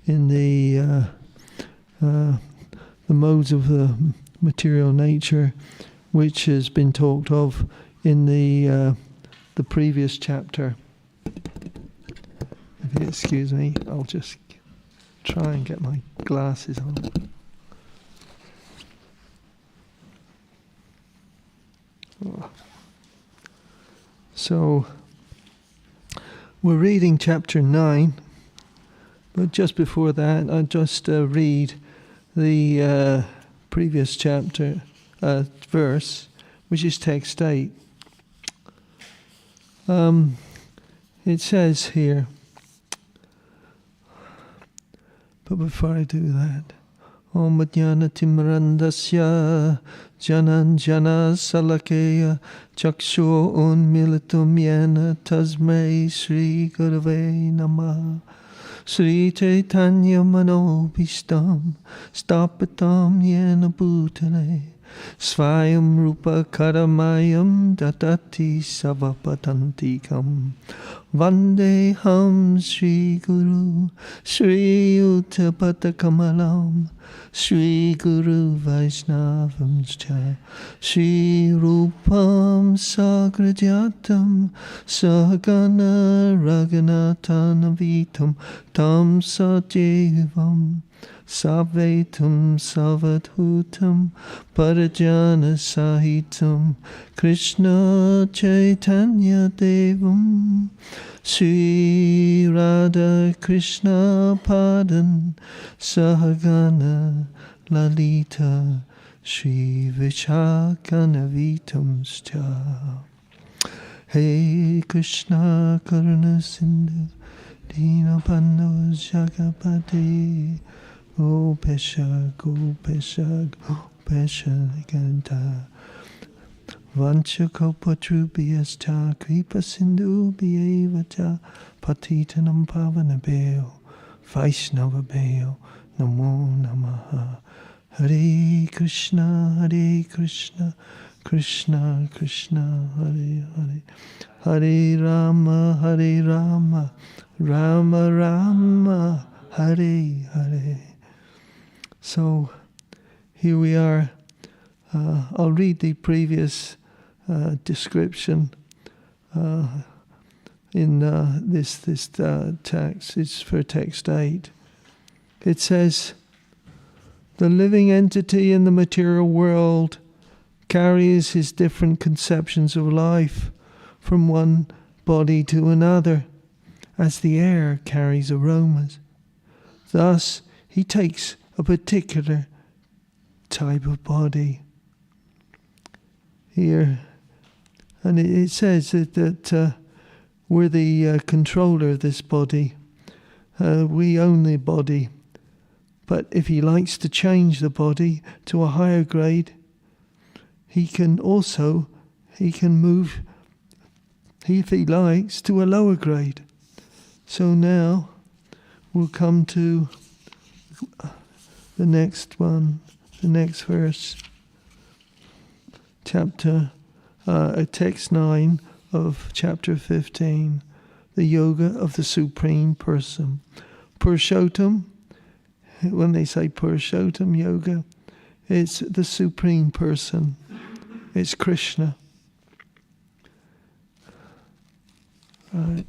in the modes of the material nature, which has been talked of in the previous chapter. If you excuse me, I'll just try and get my glasses on. So, we're reading chapter 9, but just before that, I'll just read the previous chapter verse, which is text 8. It says here, but before I do that, Om Jnana Timrandasya Janan Jana Salakeya Chakshu Unmilitum Yena Tasmai Sri Gurave Namah Sri Chaitanya Manobishtam Stapatam Yena Bhutale Svayam Rupa Karamayam Datati Savapatantikam Vandeham Sri Guru Sri Uttapata Kamalam Sri Guru Vaishnavamscha Sri Rupam Sagrajatam Sahagana Raghunatanavitam Tam Sajevam Savetum Savadhutam Parajana Sahitam Krishna Chaitanya Devam Sri Radha Krishna Padan Sahagana Lalita Sri Vishakanavitam Scha Hey Krishna Karuna Sindhu Dinabandhu Jagapati Gopesha, Gopesha, Gopesha Ganta Vanchakopatrubhyascha Kripa Sindhu Bhyevacha Patitanam Pavanabhyo Vaishnavabhyo Namo Namaha Hare Krishna, Krishna Krishna, Hare Hare Hare Rama, Rama Rama, Hare Hare. So here we are. I'll read the previous description in this text. It's for text 8. It says, the living entity in the material world carries his different conceptions of life from one body to another, as the air carries aromas. Thus, he takes a particular type of body. Here, and it says that we're the controller of this body. We own the body. But if he likes to change the body to a higher grade, he can move, if he likes, to a lower grade. So now we'll come to the next one, the next verse, text 9 of chapter 15, the Yoga of the Supreme Person. Purushottam, when they say Purushottam Yoga, it's the Supreme Person. It's Krishna. Right.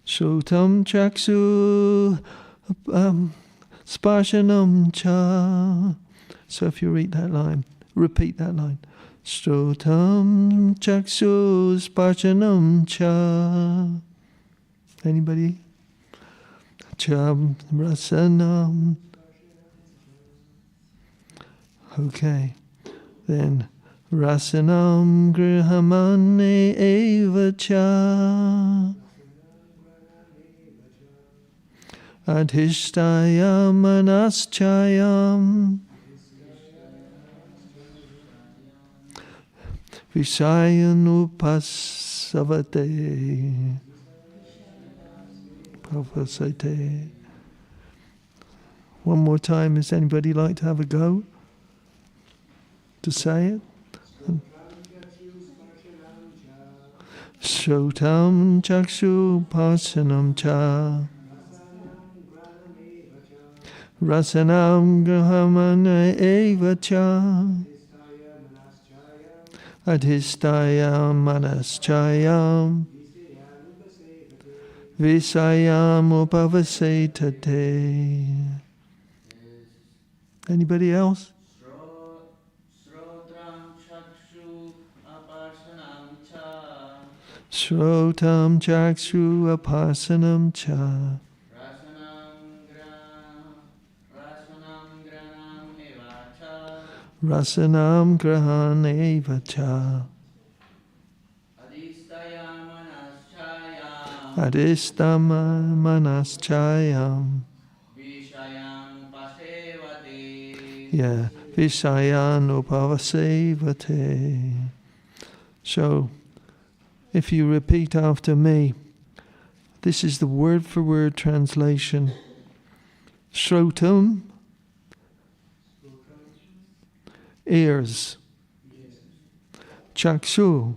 Shrotam Chaksu Sparshanam Cha. So if you repeat that line. Shrotam Chaksu Sparshanam Cha. Anybody? Cham Rasanam. Okay. Then Rasanam Grihamane Eva Cha. Adhishtayam Anaschayam Visayanupasavate Pavasate. One more time, does anybody like to have a go to say it? Shrotam Chakshu Pasanam Cha Rasanam grahamana eva cha. Adhistayam manaschayam. Visayam upavasetate. Anybody else? Shrotam chakshu apasanam cha. Rasanam grahan eva cha. Adistama manaschayam. Yeah, Vishayan upavasevate. So, if you repeat after me, this is the word for word translation. Shrotam, ears. Chakshu,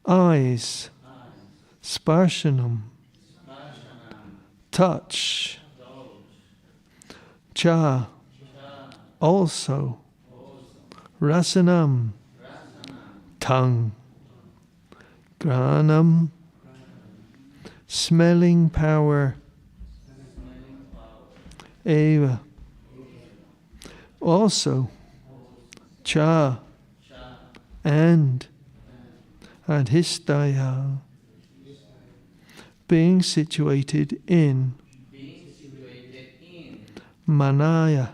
eyes. Sparshanam, touch. Cha, also. Rasanam, tongue. Granam, smelling power. Eva, also. Cha, and. Adhistaya, being situated in. Manaha,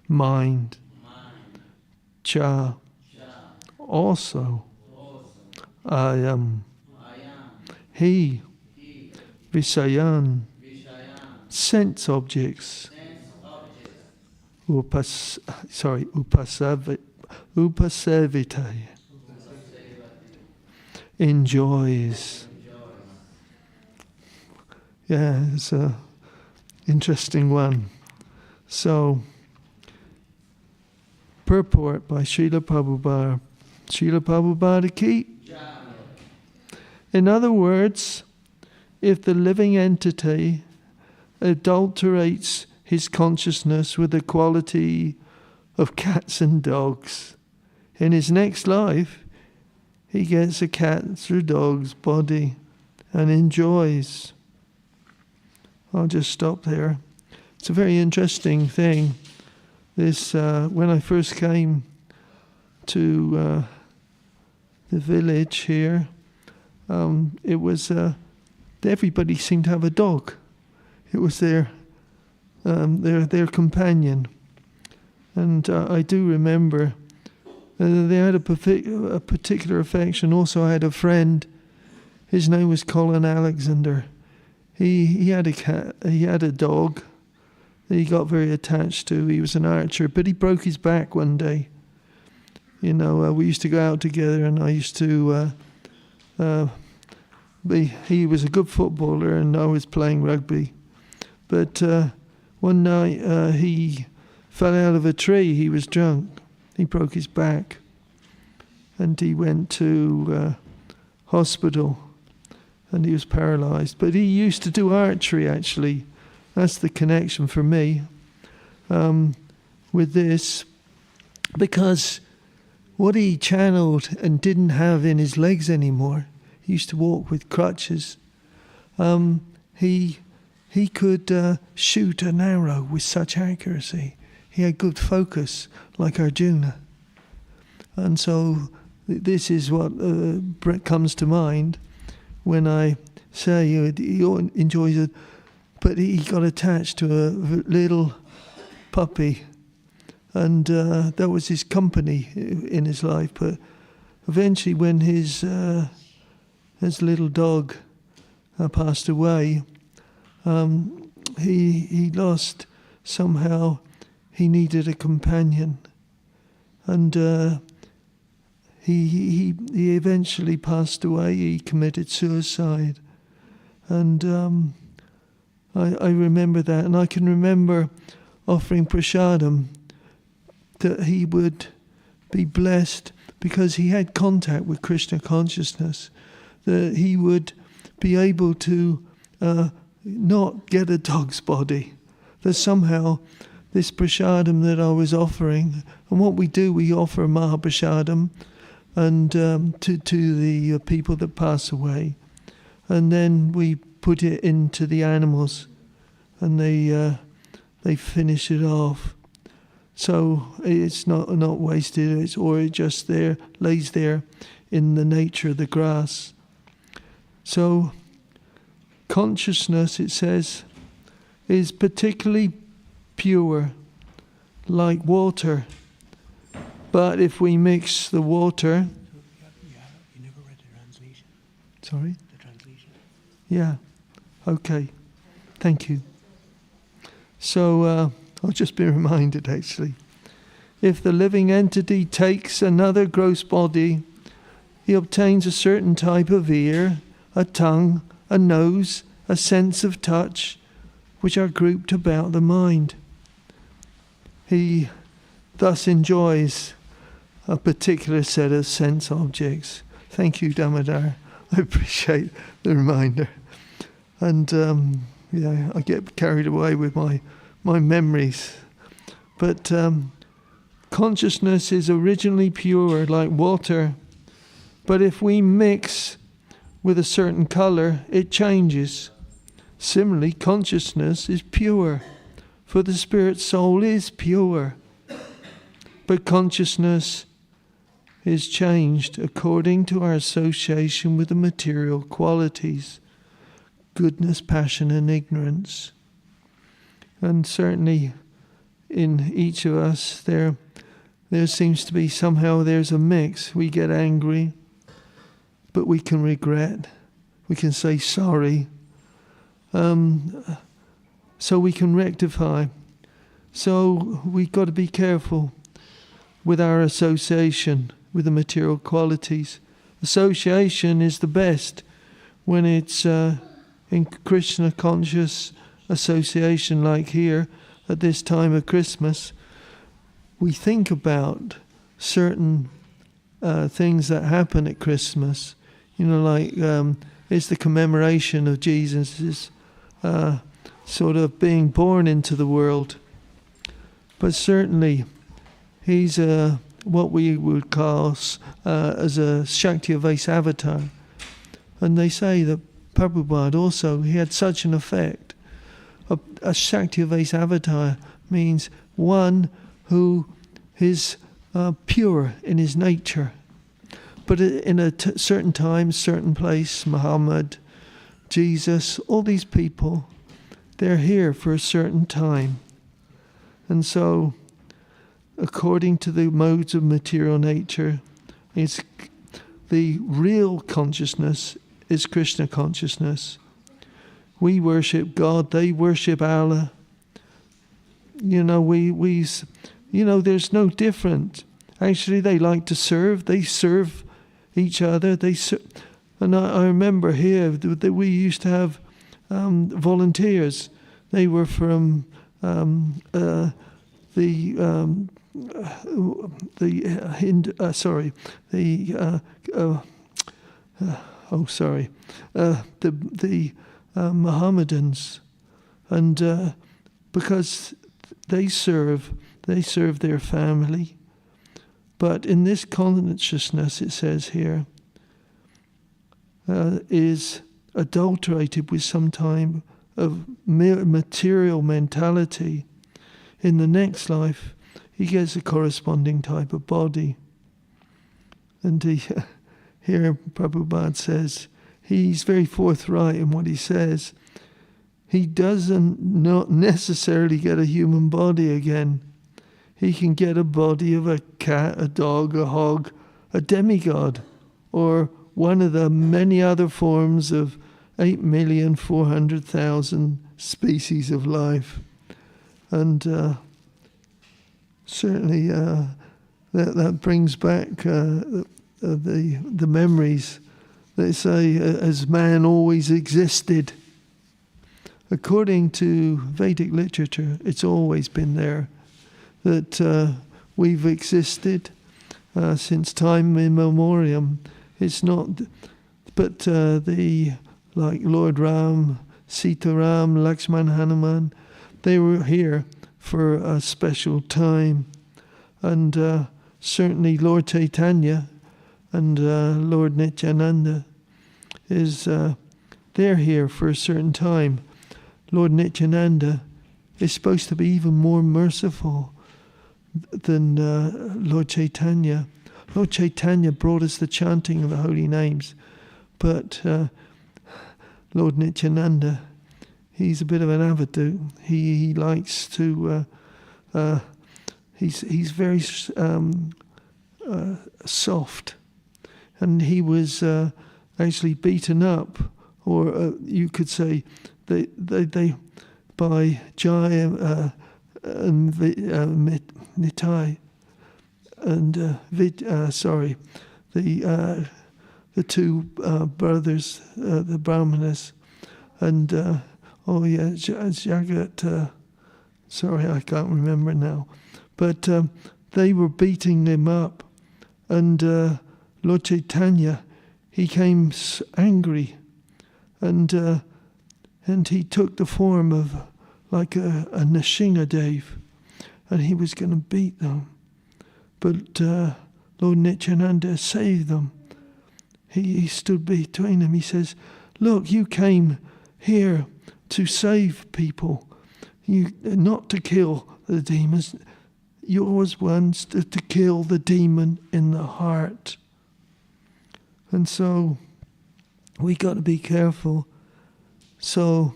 mind. Cha, also. Ayam, he. Visayan, sense objects. Upasavite, enjoys. Yeah, it's an interesting one. So, purport by Srila Prabhupada. Srila Prabhupada ki. In other words, if the living entity adulterates his consciousness with the quality of cats and dogs, in his next life, he gets a cat's or dog's body and enjoys. I'll just stop there. It's a very interesting thing. This when I first came to the village here, it was everybody seemed to have a dog. It was their companion, and I do remember they had a particular affection. Also, I had a friend. His name was Colin Alexander. He had a cat. He had a dog that he got very attached to. He was an archer, but he broke his back one day. You know, we used to go out together, and I used to. He was a good footballer, and I was playing rugby. But one night he fell out of a tree. He was drunk. He broke his back, and he went to hospital, and he was paralyzed. But he used to do archery, actually. That's the connection for me with this, because what he channeled and didn't have in his legs anymore, he used to walk with crutches. He could shoot an arrow with such accuracy. He had good focus, like Arjuna. And so this is what comes to mind when I say he enjoys it. But he got attached to a little puppy, and that was his company in his life. But eventually, when his little dog passed away, he lost somehow. He needed a companion, and he eventually passed away. He committed suicide, and I remember that, and I can remember offering prasadam that he would be blessed because he had contact with Krishna consciousness, that he would be able to not get a dog's body. That somehow this prasadam that I was offering, and what we do, we offer Mahaprasadam and to the people that pass away, and then we put it into the animals, and they finish it off. So it's not wasted, or it just there lays there in the nature of the grass. So consciousness, it says, is particularly pure, like water. But if we mix the water... You never read the translation. Sorry? The translation. Yeah. Okay. Thank you. So I've just been reminded, actually. If the living entity takes another gross body, he obtains a certain type of ear, a tongue, a nose, a sense of touch, which are grouped about the mind. He thus enjoys a particular set of sense objects. Thank you, Damodar. I appreciate the reminder. And I get carried away with my memories. But consciousness is originally pure, like water. But if we mix with a certain color, it changes. Similarly, consciousness is pure, for the spirit soul is pure. But consciousness is changed according to our association with the material qualities, goodness, passion, and ignorance. And certainly in each of us there seems to be somehow there's a mix. We get angry, but we can regret. We can say sorry. So we can rectify. So we've got to be careful with our association with the material qualities. Association is the best when it's in Krishna conscious association, like here at this time of Christmas. We think about certain things that happen at Christmas. Like it's the commemoration of Jesus' sort of being born into the world. But certainly he's what we would call as a Shakti-Avesa avatar. And they say that Prabhupada also, he had such an effect. A Shakti-Avesa avatar means one who is pure in his nature. But in a certain time, certain place, Muhammad, Jesus, all these people, they're here for a certain time. And so, according to the modes of material nature, it's the real consciousness is Krishna consciousness. We worship God, they worship Allah. There's no different. Actually, they like to serve. They serve each other. And I remember here that we used to have volunteers. They were from the Mohammedans, and because they serve their family. But in this consciousness, it says here, is adulterated with some type of material mentality. In the next life, he gets a corresponding type of body. And here Prabhupada says, he's very forthright in what he says. He doesn't not necessarily get a human body again. He can get a body of a cat, a dog, a hog, a demigod, or one of the many other forms of 8,400,000 species of life. And certainly that brings back the memories. They say, as man always existed. According to Vedic literature, it's always been there, that we've existed since time immemorial. It's not, but like Lord Ram Sitaram, Lakshman, Hanuman. They were here for a special time. And certainly Lord Chaitanya and Lord Nityananda they're here for a certain time. Lord Nityananda is supposed to be even more merciful than Lord Chaitanya. Lord Chaitanya brought us the chanting of the holy names, but Lord Nityananda, he's a bit of an avadut. He likes to. He's very soft, and he was actually beaten up, or you could say they by Jaya and Nitai and the two brothers, the Brahmanas, and Jagat. Sorry, I can't remember now, but they were beating them up, and Lord Chaitanya, he came angry, and he took the form of like a Nrsingadev, and he was going to beat them. But Lord Nityananda saved them. He stood between them. He says, look, you came here to save people, not to kill the demons. Yours was to kill the demon in the heart. And so we got to be careful. So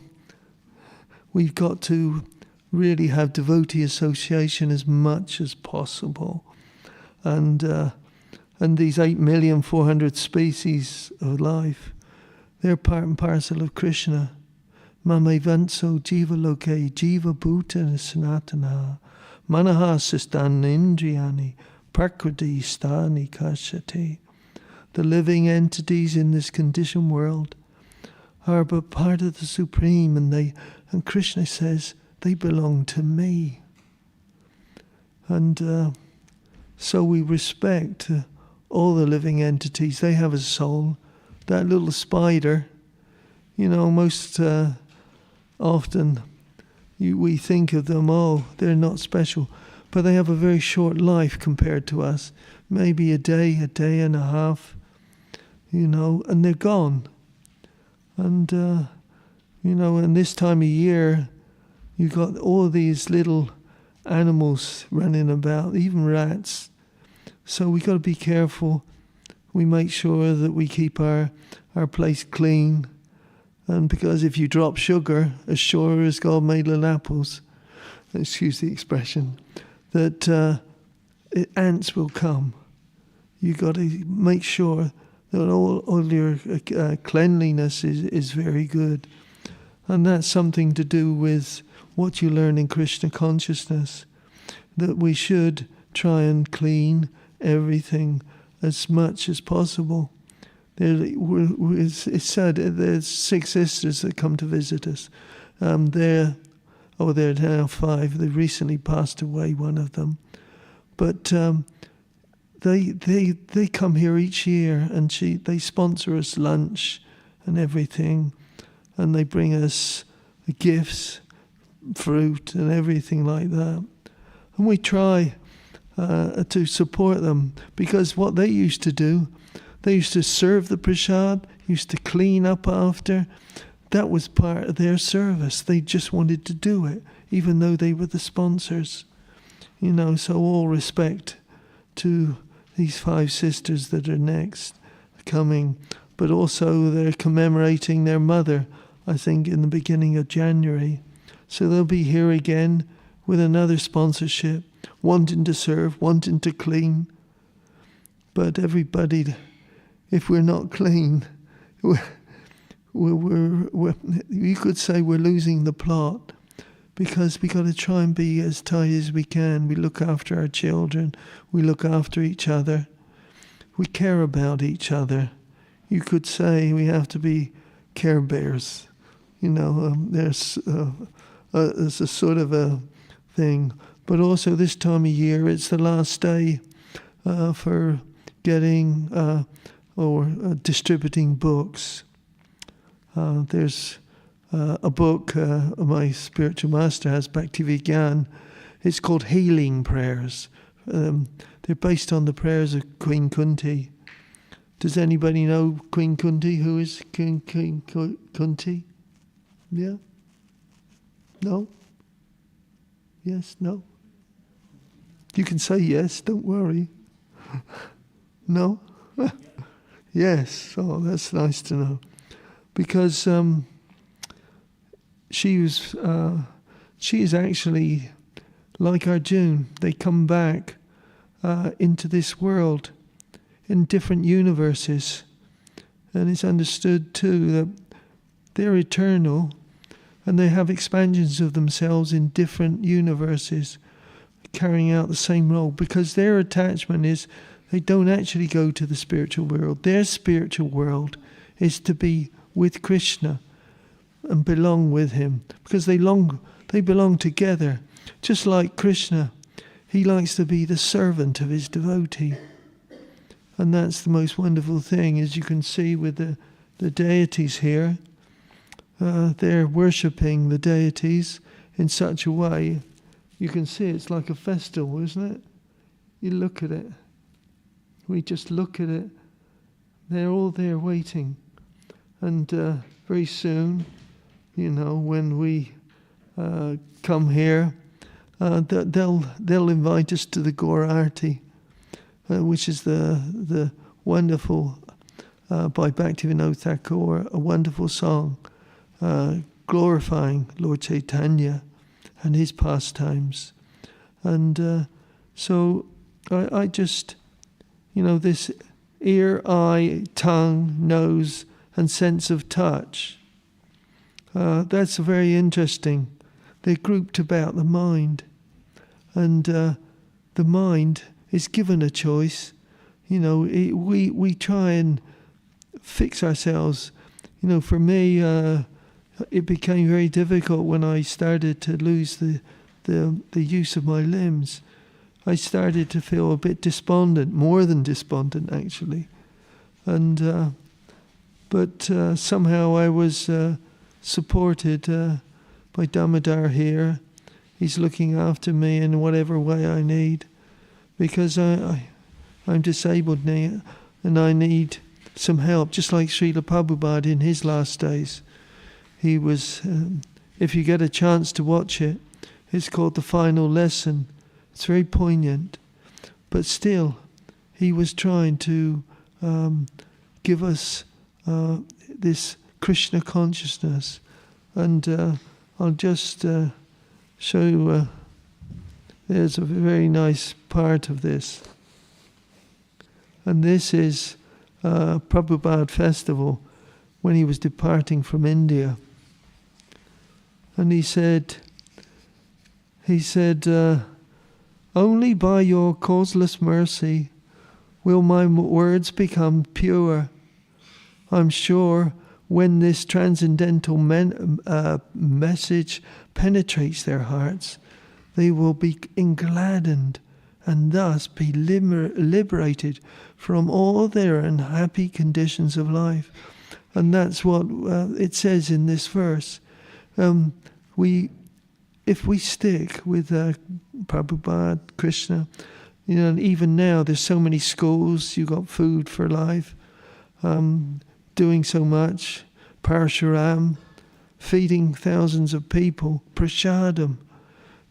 we've got to really have devotee association as much as possible. And these 8,400,000 species of life, they're part and parcel of Krishna. Mame vanso jiva loke jiva bhuta sanatana manaha sistan indriyani prakriti stani kashati. The living entities in this conditioned world are but part of the Supreme, and Krishna says they belong to me. And so we respect all the living entities. They have a soul. That little spider, most often we think of them, they're not special, but they have a very short life compared to us. Maybe a day and a half, and they're gone. And, in this time of year, you've got all these little animals running about, even rats. So we got to be careful. We make sure that we keep our place clean. And because if you drop sugar, as sure as God made little apples, excuse the expression, that ants will come. You got to make sure that all your cleanliness is very good. And that's something to do with what you learn in Krishna consciousness, that we should try and clean everything as much as possible. It's said there's 6 sisters that come to visit us. They're now 5. They recently passed away, one of them. But they come here each year, and they sponsor us lunch and everything, and they bring us gifts, fruit and everything like that. And we try to support them, because what they used to do, they used to serve the prasad, used to clean up after. That was part of their service. They just wanted to do it, even though they were the sponsors. So all respect to these 5 sisters that are next coming. But also they're commemorating their mother, I think, in the beginning of January. So they'll be here again with another sponsorship, wanting to serve, wanting to clean. But everybody, if we're not clean, you could say we're losing the plot, because we got to try and be as tight as we can. We look after our children. We look after each other. We care about each other. You could say we have to be care bears. There's a sort of a thing. But also this time of year, it's the last day for getting or distributing books. There's a book my spiritual master has, Bhaktivedanta. It's called Healing Prayers. They're based on the prayers of Queen Kunti. Does anybody know Queen Kunti? Who is Queen Kunti? Yeah? No? Yes? No? You can say yes, don't worry. No? Yes. Oh, that's nice to know. Because she is actually like Arjuna. They come back into this world in different universes. And it's understood too that they're eternal and they have expansions of themselves in different universes, carrying out the same role, because their attachment is they don't actually go to the spiritual world. Their spiritual world is to be with Krishna and belong with him, because they belong together. Just like Krishna, he likes to be the servant of his devotee. And that's the most wonderful thing, as you can see with the deities here. They're worshipping the deities in such a way. You can see it's like a festival, isn't it? You look at it. We just look at it. They're all there waiting. And very soon, when we come here, they'll invite us to the Gaur Arti, which is the wonderful, by Bhaktivedanta Thakur, a wonderful song glorifying Lord Chaitanya and his pastimes. And so I just, this ear, eye, tongue, nose, and sense of touch, that's very interesting. They're grouped about the mind. And the mind is given a choice. We try and fix ourselves. For me, it became very difficult when I started to lose the use of my limbs. I started to feel a bit despondent, more than despondent actually. And but somehow I was supported by Damodar here. He's looking after me in whatever way I need, because I'm disabled now and I need some help, just like Srila Prabhupada in his last days. He was, if you get a chance to watch it, it's called The Final Lesson. It's very poignant. But still, he was trying to give us this Krishna consciousness. And I'll just show you, there's a very nice part of this. And this is Prabhupada festival when he was departing from India. And he said, only by your causeless mercy will my words become pure. I'm sure when this transcendental message penetrates their hearts, they will be engladdened and thus be liberated from all their unhappy conditions of life. And that's what it says in this verse. If we stick with Prabhupada, Krishna, and even now there's so many schools, you got Food for Life, doing so much, Parshuram, feeding thousands of people, Prashadam,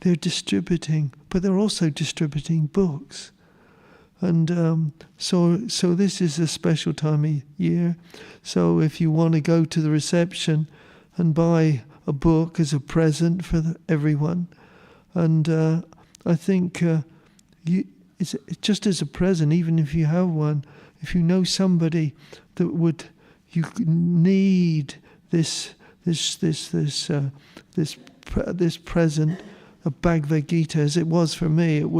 they're distributing, but they're also distributing books. And so this is a special time of year. So if you want to go to the reception and buy a book as a present for everyone, and I think it's just as a present, even if you have one, if you know somebody that you need this present of Bhagavad Gita, as it was for me. It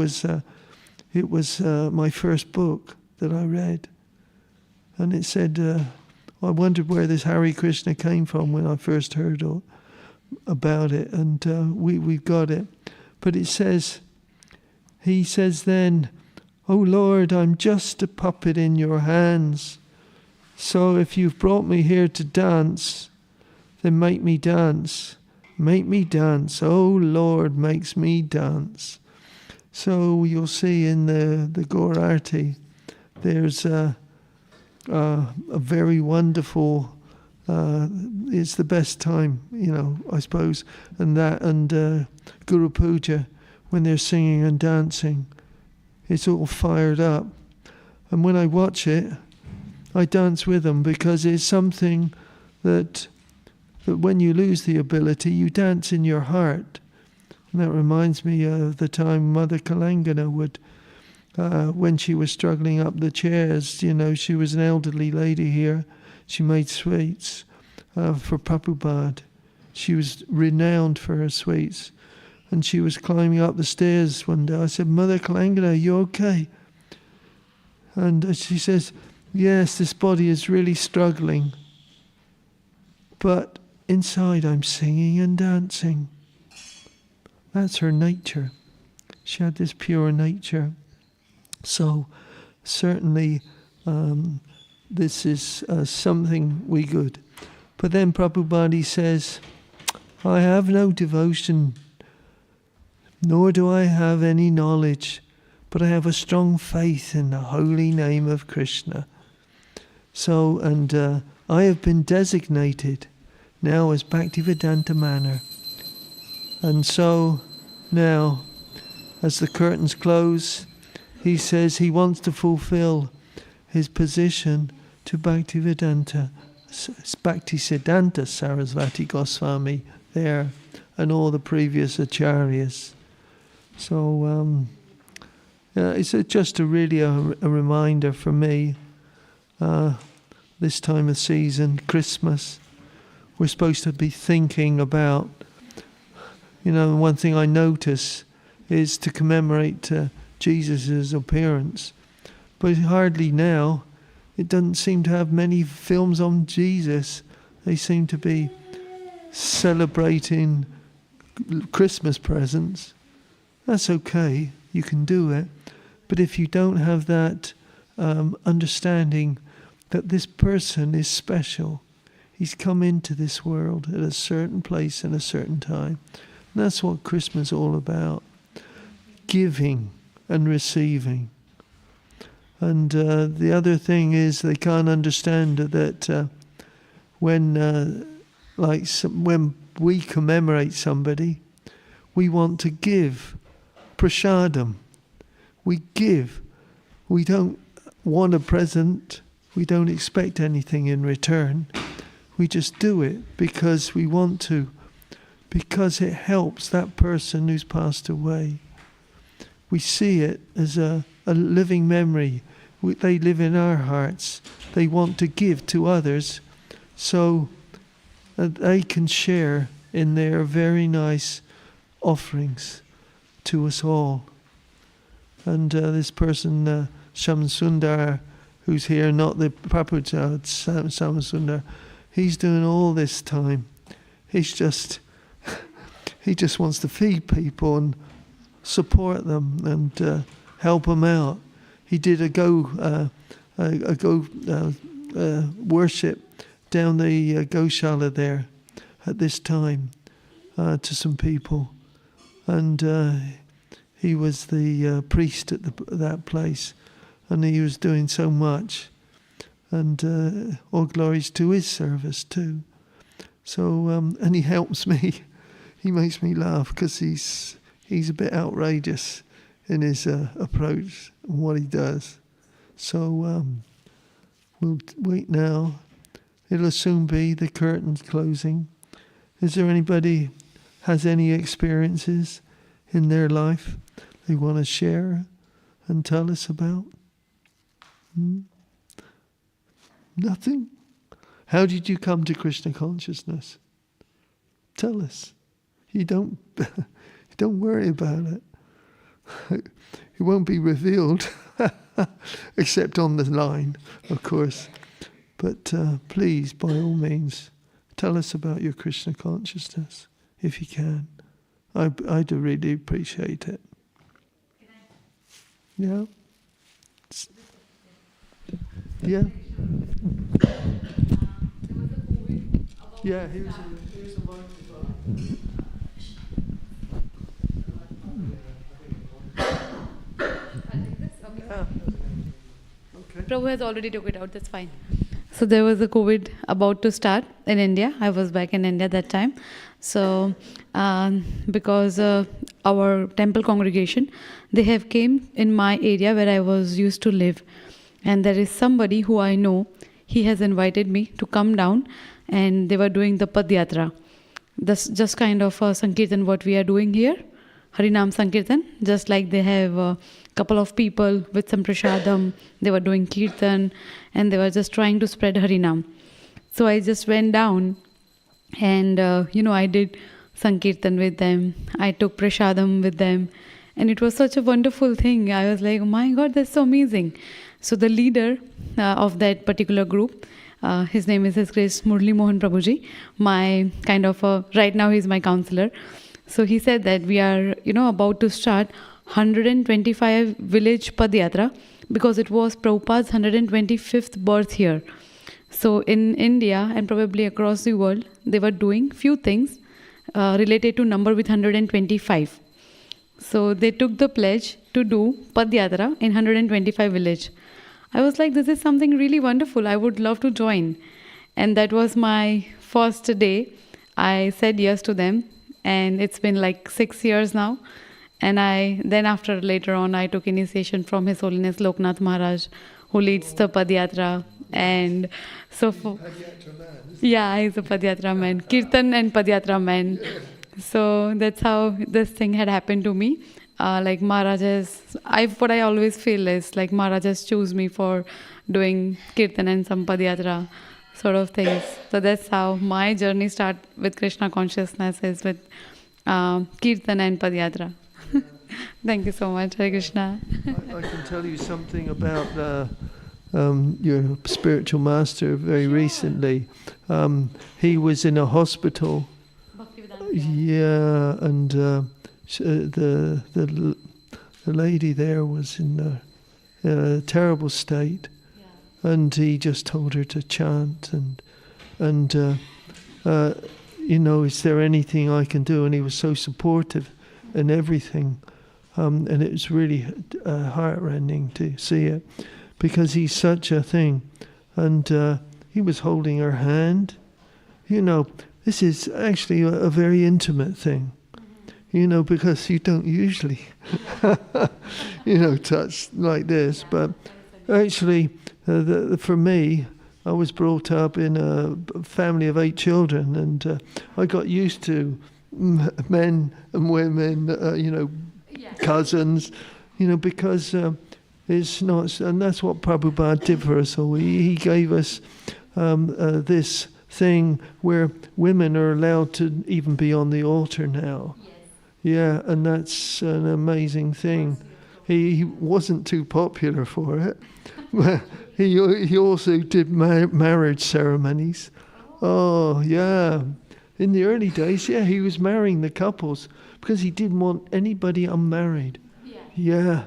was my first book that I read, and it said, I wondered where this Hare Krishna came from when I first heard about it, and we've got it. But it says, he says then, "Oh Lord, I'm just a puppet in your hands. So if you've brought me here to dance, then make me dance. Make me dance. Oh Lord, makes me dance. So you'll see in the Gaur Arti, there's a very wonderful, it's the best time, I suppose, and Guru Puja, when they're singing and dancing, it's all fired up. And when I watch it, I dance with them, because it's something that when you lose the ability, you dance in your heart. And that reminds me of the time Mother Kalangana would, when she was struggling up the chairs, she was an elderly lady here. She made sweets for Prabhupada. She was renowned for her sweets. And she was climbing up the stairs one day. I said, Mother Kalangana, are you okay? And she says, yes, this body is really struggling. But inside I'm singing and dancing. That's her nature. She had this pure nature. So certainly this is something we good. But then Prabhupada says, I have no devotion, nor do I have any knowledge, but I have a strong faith in the holy name of Krishna. So, and I have been designated now as Bhaktivedanta Manor. And so now, as the curtains close, he says he wants to fulfill his position to Bhaktivedanta Sarasvati Goswami there, and all the previous acharyas. So it's just a reminder for me, this time of season, Christmas, we're supposed to be thinking about, one thing I notice is to commemorate Jesus' appearance. But hardly now, it doesn't seem to have many films on Jesus. They seem to be celebrating Christmas presents. That's okay, you can do it. But if you don't have that understanding that this person is special, he's come into this world at a certain place and a certain time. And that's what Christmas is all about. Giving and receiving. And the other thing is they can't understand that when we commemorate somebody, we want to give prasadam. We give. We don't want a present. We don't expect anything in return. We just do it because we want to, because it helps that person who's passed away. We see it as a living memory. They live in our hearts. They want to give to others so that they can share in their very nice offerings to us all. And this person, Sham Sundar, who's here, not the Prabhupada, Sham Sundar, he's doing all this time. He just wants to feed people and support them and help them out. He did a go worship down the Goshala there at this time to some people, and he was the priest at that place, and he was doing so much, and all glories to his service too. So and he helps me. He makes me laugh because he's a bit outrageous in his approach and what he does. So we'll wait now. It'll soon be the curtains closing. Is there anybody has any experiences in their life they want to share and tell us about? Nothing? How did you come to Krishna consciousness? Tell us. You don't worry about it. It won't be revealed, except on the line, of course. But please, by all means, tell us about your Krishna consciousness, if you can. I'd really appreciate it. Yeah? Yeah? There was a movie about Yeah, here's a microphone. Yeah. Okay. Prabhu has already took it out, that's fine. So there was a COVID about to start in India. I was back in India that time. So because our temple congregation, they have came in my area where I was used to live. And there is somebody who I know, he has invited me to come down, and they were doing the Padyatra. That's just kind of a Sankirtan what we are doing here. Harinam Sankirtan, just like they have a couple of people with some prashadam, they were doing Kirtan, and they were just trying to spread Harinam. So I just went down, and I did Sankirtan with them. I took prashadam with them, and it was such a wonderful thing. I was like, oh my God, that's so amazing. So the leader of that particular group, his name is His Grace Murli Mohan Prabhuji, my kind of right now he's my counselor. So he said that we are, about to start 125 village Padyatra, because it was Prabhupada's 125th birth here. So in India and probably across the world, they were doing few things related to number with 125. So they took the pledge to do Padyatra in 125 village. I was like, this is something really wonderful. I would love to join. And that was my first day. I said yes to them. And it's been like 6 years now. And then after later on, I took initiation from His Holiness Loknath Maharaj, who leads the Padyatra. And so yeah, he's a Padyatra man, Kirtan and Padyatra man. So that's how this thing had happened to me. Like Maharajas, what I always feel is like Maharajas choose me for doing Kirtan and some Padyatra sort of things. So that's how my journey started with Krishna consciousness, is with Kirtan and Padyatra. Thank you so much, Hare Krishna. I can tell you something about your spiritual master very recently. He was in a hospital. Bhaktivedanta. Yeah, and the lady there was in a terrible state, and he just told her to chant and is there anything I can do? And he was so supportive in everything, and it was really heartrending to see it, because he's such a thing, and he was holding her hand. This is actually a very intimate thing. Because you don't usually, touch like this. But actually, for me, I was brought up in a family of 8 children, and I got used to men and women, cousins, because it's not, and that's what Prabhupada did for us all. He gave us this thing where women are allowed to even be on the altar now. Yeah, and that's an amazing thing. He wasn't too popular for it. He also did marriage ceremonies. Oh, yeah. In the early days, he was marrying the couples because he didn't want anybody unmarried. Yeah.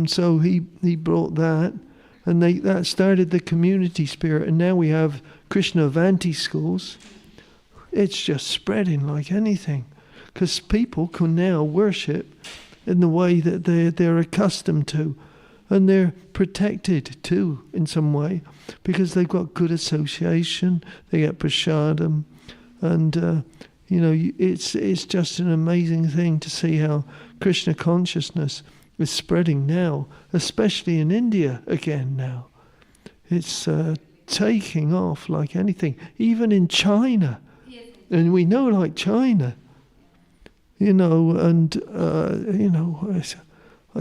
So he brought that, and that started the community spirit. And now we have Krishna Avanti schools. It's just spreading like anything, because people can now worship in the way that they're accustomed to, and they're protected too in some way, because they've got good association, they get prashadam, and it's just an amazing thing to see how Krishna consciousness is spreading now, especially in India again now. It's taking off like anything, even in China. And we know, like China,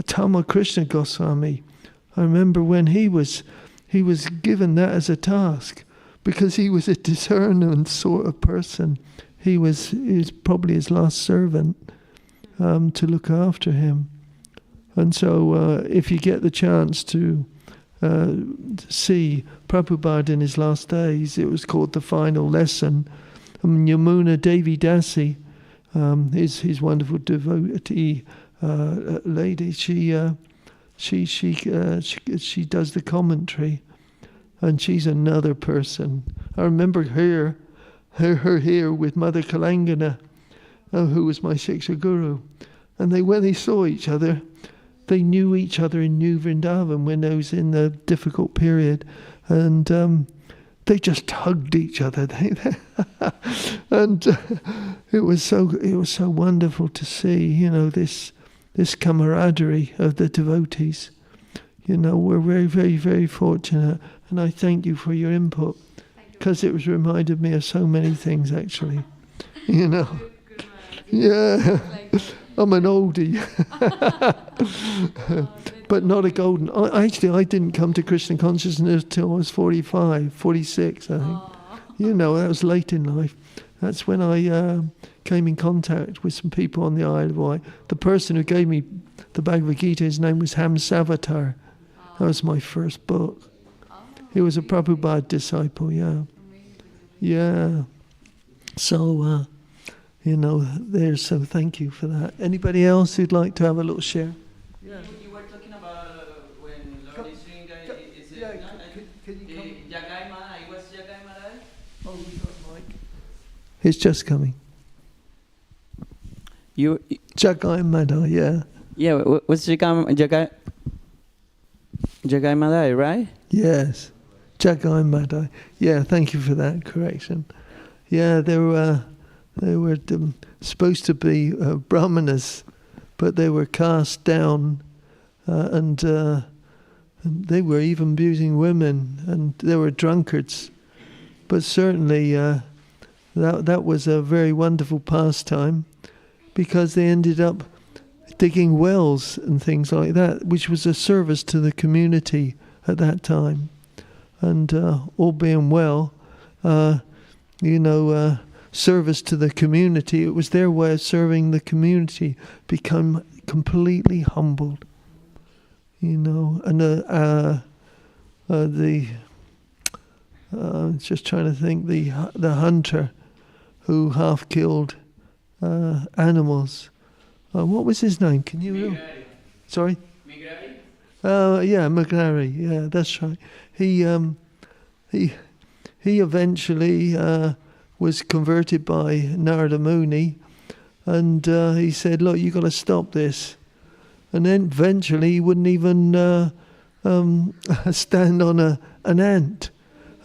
Tama Krishna Goswami, I remember when he was given that as a task, because he was a discerning sort of person. He was probably his last servant to look after him. And so if you get the chance to see Prabhupada in his last days, it was called The Final Lesson. Yamuna Devi Dasi, his wonderful devotee lady, she does the commentary, and she's another person. I remember her her here with Mother Kalangana, who was my Shiksha Guru. And when they saw each other, they knew each other in New Vrindavan when they was in the difficult period. And they just hugged each other. And it was so wonderful to see, this camaraderie of the devotees. We're very, very, very fortunate. And I thank you for your input, because it was reminded me of so many things, actually. Yeah, I'm an oldie, but not a golden. I didn't come to Krishna consciousness till I was 45, 46, I think. That was late in life. That's when I came in contact with some people on the Isle of Wight. The person who gave me the Bhagavad Gita, his name was Ham Savatar. That was my first book. He was a Prabhupada disciple, yeah. Yeah. So, so thank you for that. Anybody else who'd like to have a little share? Yeah. You were talking about when Lord is doing Jagai Mara. It was Jagai Mara. Oh, we got Mike. It's just coming. Jagai Mada, yeah. Yeah, what's Jagai Madai, right? Yes, Jagai Madai. Yeah, thank you for that correction. Yeah, they were supposed to be brahmanas, but they were cast down, and they were even abusing women, and they were drunkards. But certainly that was a very wonderful pastime, because they ended up digging wells and things like that, which was a service to the community at that time. And all being well, service to the community, it was their way of serving the community, become completely humbled. And just trying to think, the hunter who half killed animals. What was his name? Can you? Migrari. Sorry. Migrari. Yeah, Migrari. Yeah, that's right. He eventually was converted by Narada Muni, and he said, "Look, you got to stop this." And then eventually he wouldn't even stand on an ant,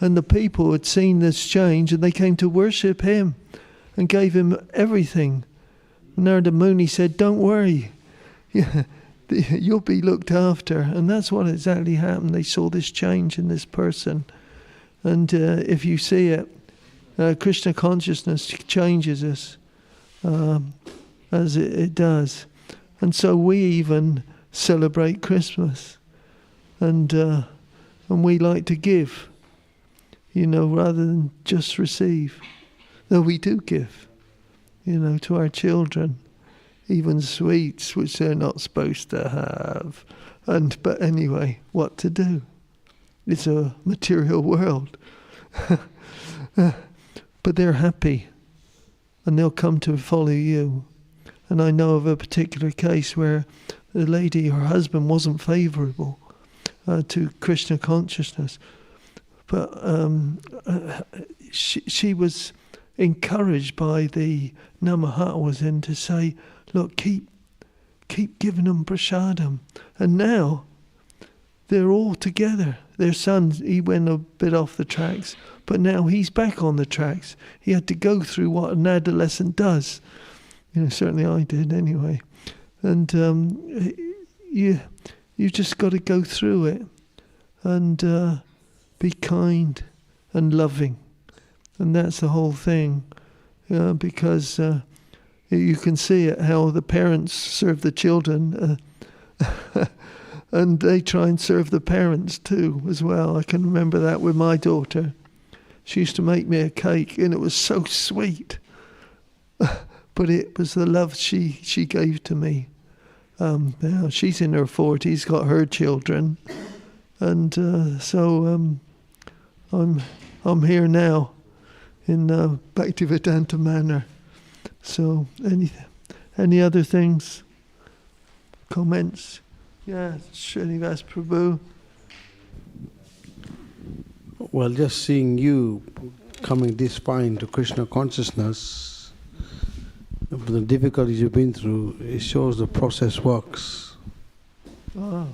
and the people had seen this change, and they came to worship him, and gave him everything. Narada Muni said, "Don't worry, you'll be looked after." And that's what exactly happened. They saw this change in this person. And if you see it, Krishna consciousness changes us, as it does. And so we even celebrate Christmas. And we like to give, rather than just receive. Though we do give. To our children, even sweets which they're not supposed to have. But anyway, what to do? It's a material world. But they're happy, and they'll come to follow you. And I know of a particular case where the lady, her husband wasn't favourable to Krishna consciousness, but she was encouraged by the Namahatmas to say, "Look, keep giving them prasadam." And now they're all together. Their son, he went a bit off the tracks, but now he's back on the tracks. He had to go through what an adolescent does. Certainly I did anyway. And you just got to go through it and be kind and loving. And that's the whole thing, because you can see it, how the parents serve the children, and they try and serve the parents too as well. I can remember that with my daughter. She used to make me a cake, and it was so sweet. But it was the love she gave to me. Now she's in her 40s, got her children, and so I'm here now in Bhaktivedanta Manor. So any other things, comments? Yeah, Srinivas Prabhu. Well, just seeing you coming this far into Krishna consciousness, the difficulties you've been through, it shows the process works. Oh,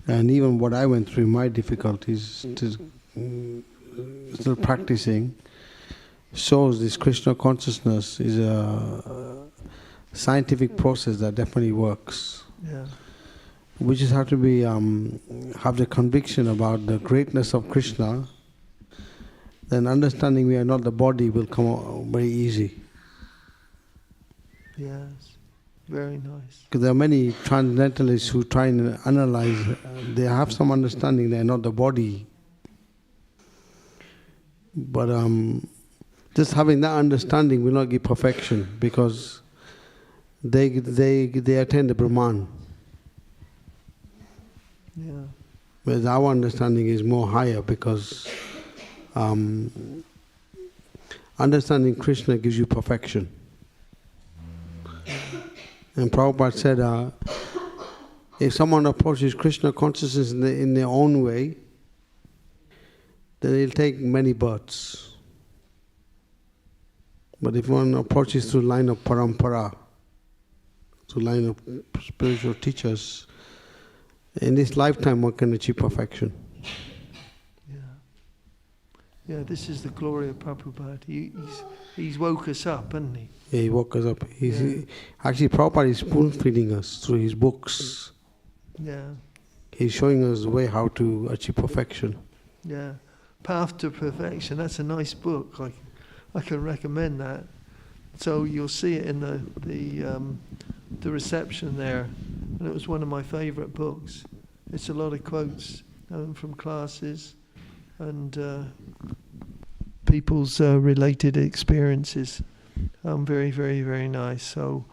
And even what I went through, my difficulties, still practicing, shows this Krishna consciousness is a scientific process that definitely works. yeah. We just have to be have the conviction about the greatness of Krishna. Then understanding we are not the body will come out very easy. Yes. Very nice. Because there are many transcendentalists who try and analyze, they have some understanding they are not the body. But just having that understanding will not give perfection, because they attain the Brahman. Yeah. Whereas our understanding is more higher, because understanding Krishna gives you perfection. And Prabhupada said, if someone approaches Krishna consciousness in their own way, then it'll take many births. But if one approaches through line of parampara, through line of spiritual teachers, in this lifetime one can achieve perfection. Yeah, this is the glory of Prabhupada. He's woke us up, hasn't he? Yeah, he woke us up. Actually, Prabhupada is spoon feeding us through his books. Yeah, He's showing us the way how to achieve perfection. yeah. Path to Perfection. That's a nice book. I can recommend that. So you'll see it in the reception there, and it was one of my favourite books. It's a lot of quotes from classes and people's related experiences. Very, very, very nice. So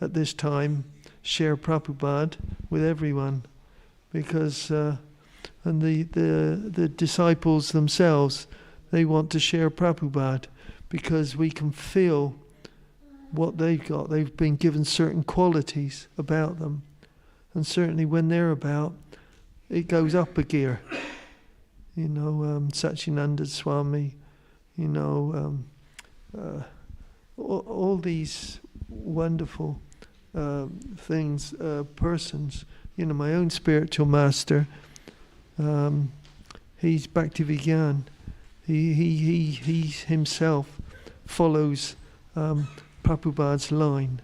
at this time, share Prabhupada with everyone, because and the disciples themselves, they want to share Prabhupada, because we can feel what they've got. They've been given certain qualities about them, and certainly when they're about, it goes up a gear. You know, Satchidananda Swami, you know, all these wonderful things, persons. You know, my own spiritual master, he's Bhaktivedanta. He himself follows Prabhupada's line,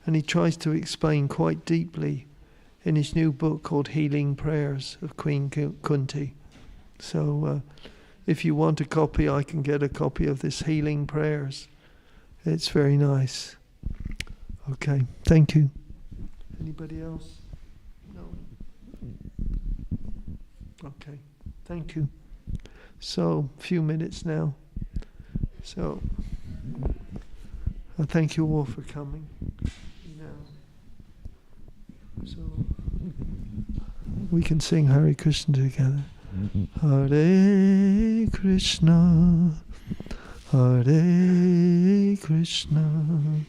and he tries to explain quite deeply in his new book called Healing Prayers of Queen Kunti. So if you want a copy, I can get a copy of this Healing Prayers. It's very nice. Okay, thank you. Anybody else? No? Okay, thank you. So, a few minutes now. So, I thank you all for coming. So, we can sing Hare Krishna together. Hare Krishna, Hare Krishna,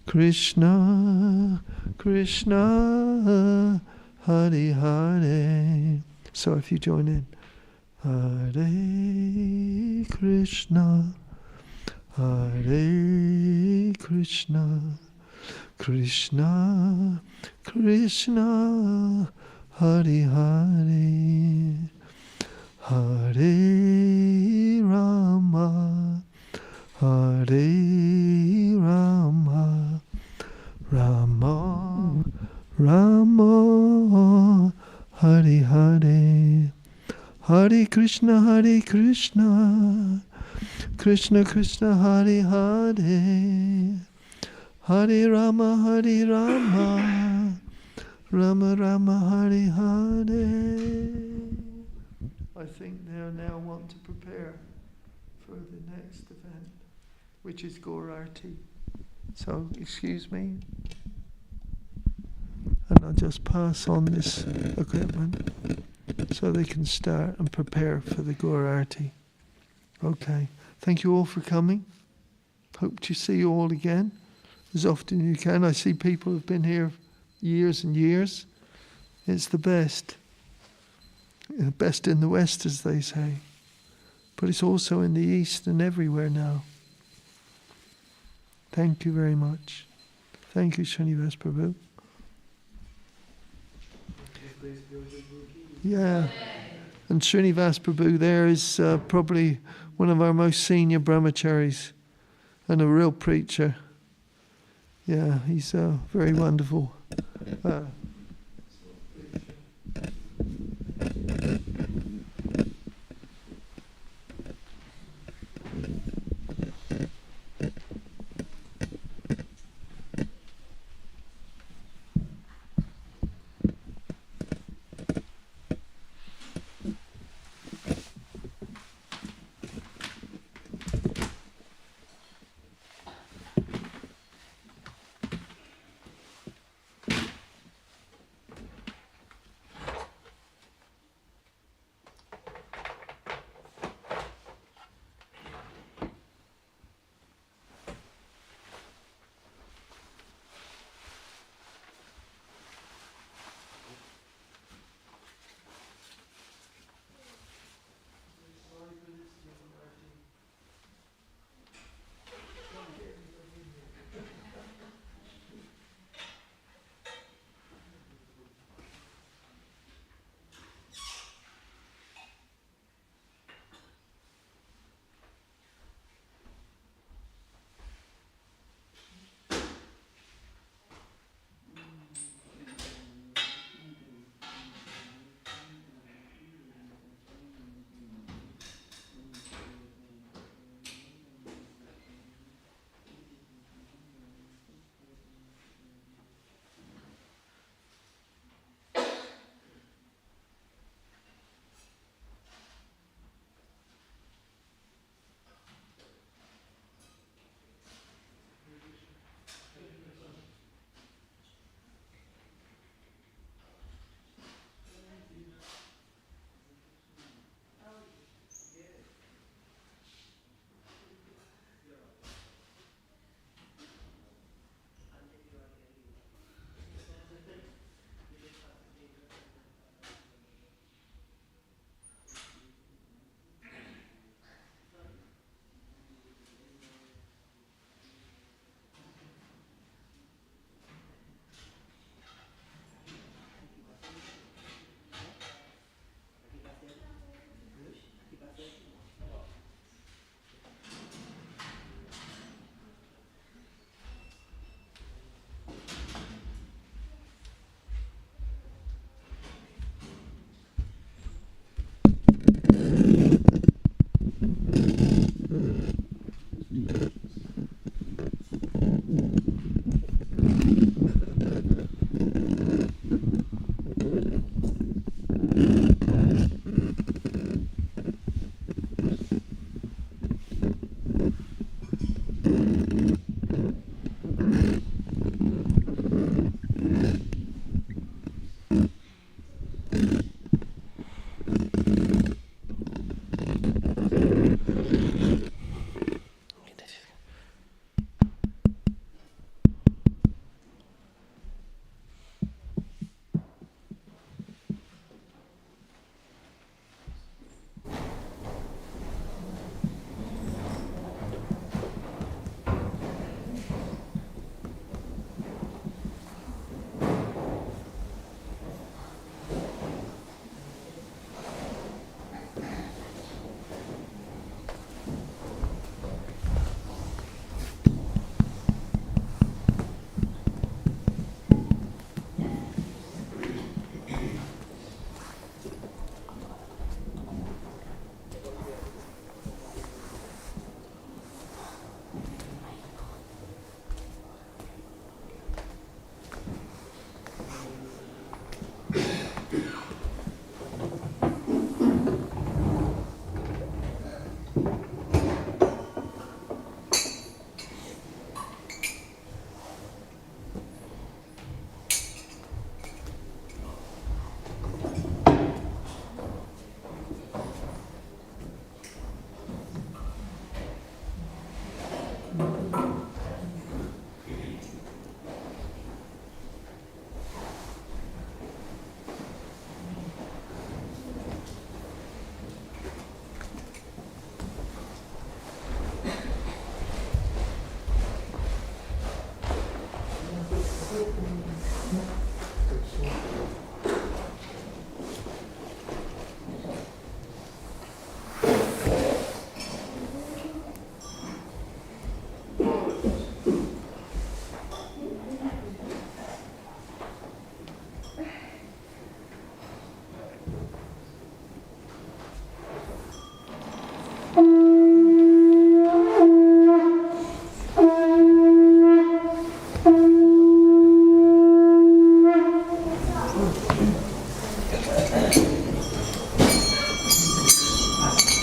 Krishna Krishna, Hare Hare. So if you join in, Hare Krishna, Hare Krishna, Krishna Krishna, Hare Hare, Hare Rama, Hare Rama, Rama Rama, Hare Hare, Hare Krishna, Krishna Krishna, Hare Hare, Hare Rama, Rama Rama, Hare Hare. I think they now want to prepare for the next event, which is Gaur Arti. So, excuse me. And I'll just pass on this equipment so they can start and prepare for the Gaur Arti. Okay. Thank you all for coming. Hope to see you all again as often as you can. I see people have been here years and years. It's the best. Best in the West, as they say. but it's also in the East and everywhere now. Thank you very much. Thank you, Srinivas Prabhu. Yeah. And Srinivas Prabhu there is probably one of our most senior brahmacharis and a real preacher. Yeah, he's very wonderful.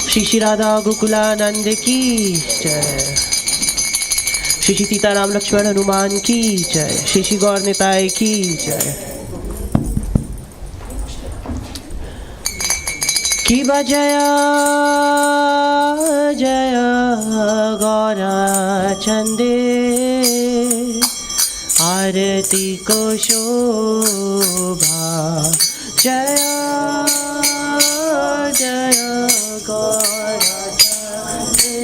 Shri Shri Radha Gokulanand की जय। श्री श्री सीताराम लक्ष्मण हनुमान की जय। श्री श्री गौर निताय की जय। की बजय जय गौरा चंदे आरती को शोभा जय जय गौरा चंदे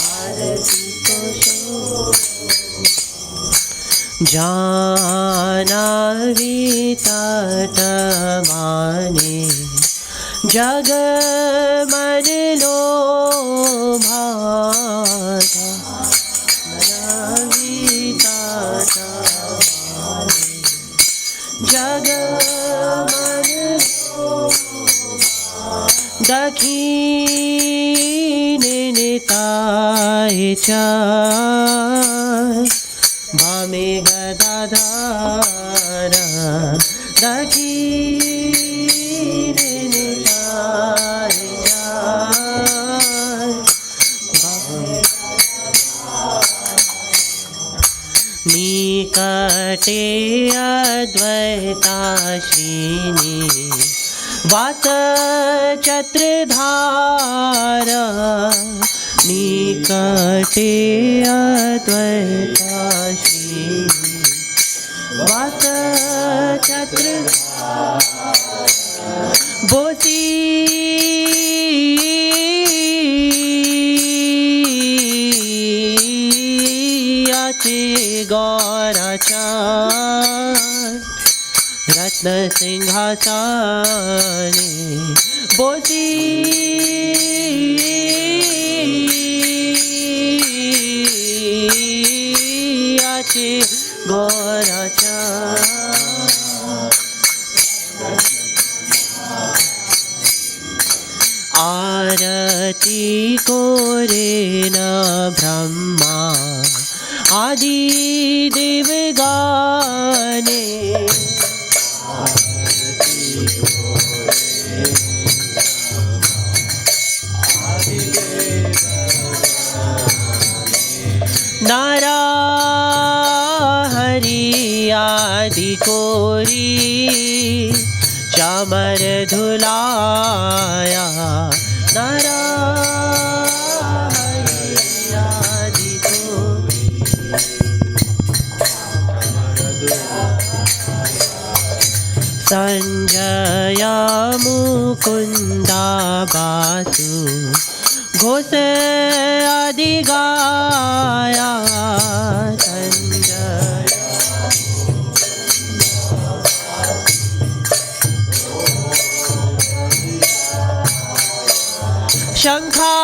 आरती को शोभा जानवी तट माने जग मन लोभा जानवी तट माने जग मन दखिने निताय चार भामे गदाधार दखिने निताय चार भामे निकटे अद्वैताश्रीनि वात छत्रधार निकटे अद्वैताश्रीनि वात छत्रधार बोसी आचे गौराचार रत्न सिंहासने बोसी आचे गौराचार आरती कोरे न ब्रह्मा आदि देव गाने नारा हरि आदि कोरी चामर धुलाया नारा हरि आदि कोरी संजय मुकुंदा बासु घोष आदि गाया संजय शंखा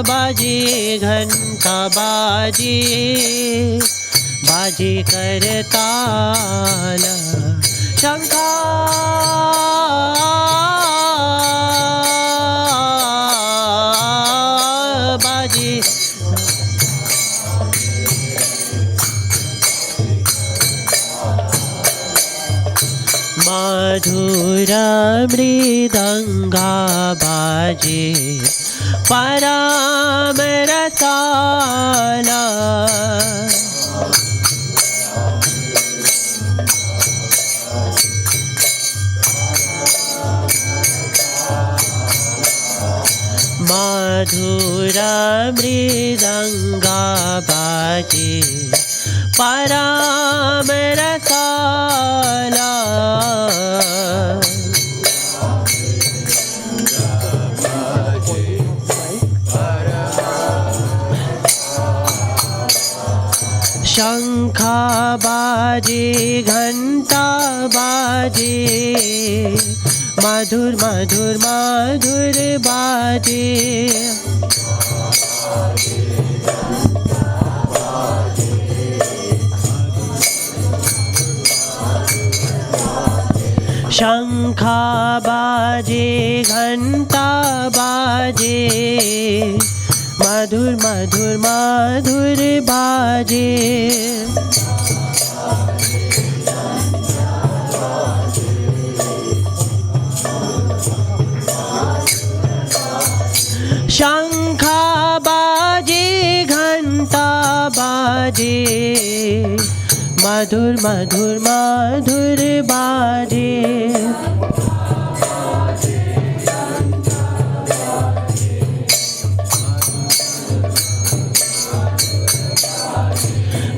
बाजे घंटा बाजे बाजे करताल शंखा बाजे मधुर मृदंगा बाजे परम रसाला मधुर मृदंगा बाजे परम रसाला शंखा बाजे घंटा बाजे मधुर मधुर मधुर बाजे शंखा बाजे घंटा बाजे मधुर मधुर मधुर बाजे शंखा बाजे घंटा बाजे मधुर मधुर मधुर बाजे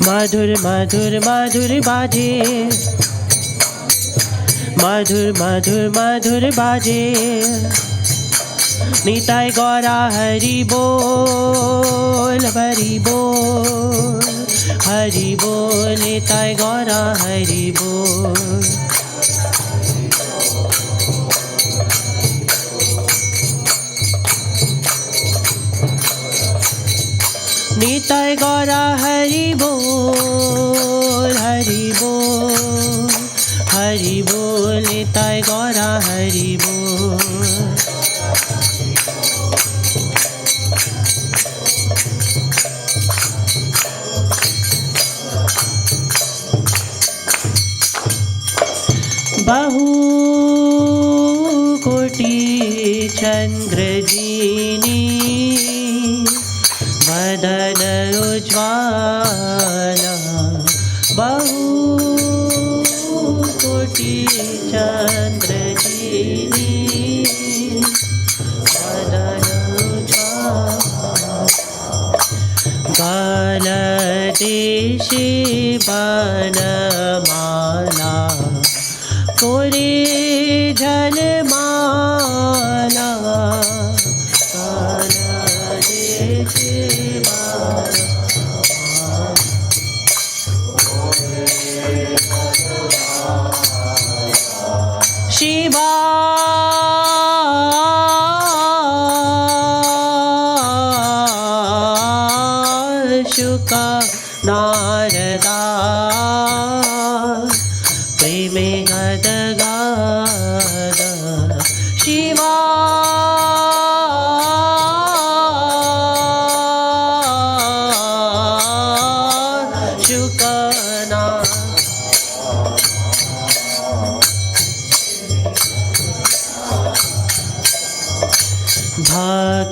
मधुर मधुर मधुर बाजे मधुर मधुर मधुर बाजे निताय गौरा हरि बोल हरि बोल हरि बोल निताय गौरा हरि बोल निताय गौरा हरि बोल हरि बोल हरि बोल निताय गौरा हरि बोल बहु कोटि चंद्रजीनी वदन उज्ज्वला बहु कोटि चंद्रजीनी वदन उज्ज्वला गलदेशे बनमाला कोरे जलमाला गलदेशे शिवा शुका नारदा प्रेमे गदगाद शिवा शुकना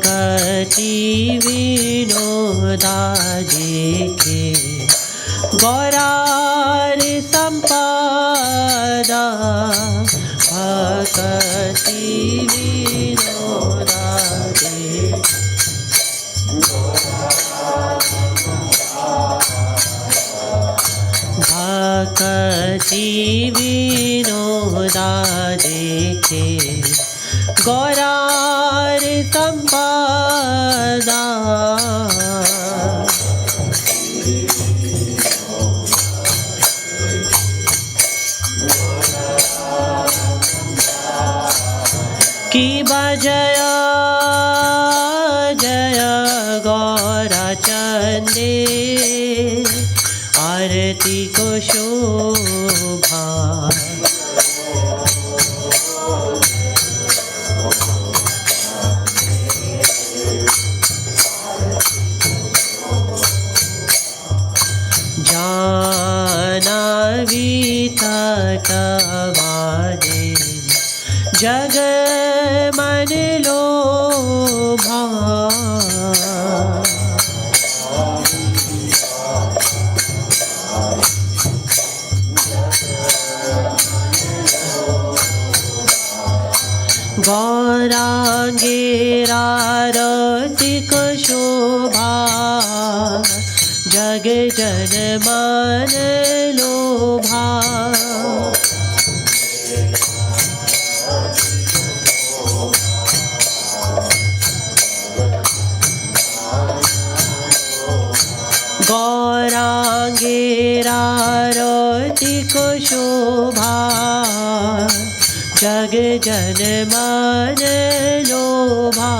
भक्ति विनोदा देखे गौरार संपदा भक्ति विनोदा देखे भक्ति विनोदा देखे गौरार संपदा की बजय जय गौरा चंदे आरती को शोभा जानवी तटवादे जग मन लोभा गौरांगेरा रतिक शोभा जग जन मन लोभा गौरांगेरारतिक शोभा जग जन मन लोभा